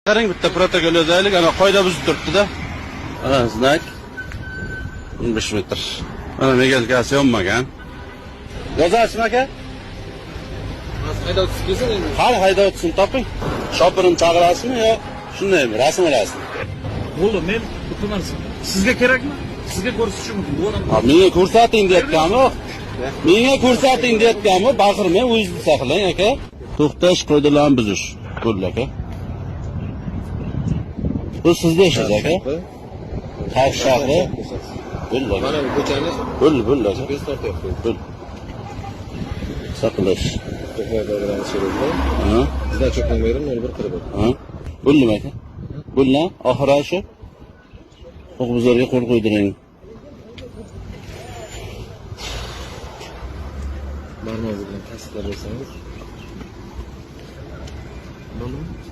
Qarang, bitta protokol yozaylik, ana qoida buzib turibdi-da. Ana znak 15 metr. Ana migalkasi yonmagan. Yozasizmi aka? Haydovchisi kelsa endi. Qani haydovchisini toping. Shopirini chaqirasizmi yo shundaymi, rasm olasizmi? Bo'ldi, men iltimos. Sizga kerakmi? Sizga ko'rsatish mumkin. Bu odam Menga ko'rsating deyotganmi? Menga ko'rsating deyotganmi? Baqirmay, o'zingiz saqlang aka. To'xtash qoidalarini buzish. Bo'ldi aka. Bu sizda ishingiz aka. Xalq shahri. Bo'ldi. mana bu ko'chani Bo'ldi aka. biz tortyapmiz. Bo'ldi. Saqlash. Ha? Bizda cho'qdan beri 01 qilib. Ha? Bo'ldimi aka? Bo'ldi. Oxiri shu. Huquqbuzarga qo'l qo'ydiring. Barmoq bilan tasdiqlab bersangiz. Bo'ldimi?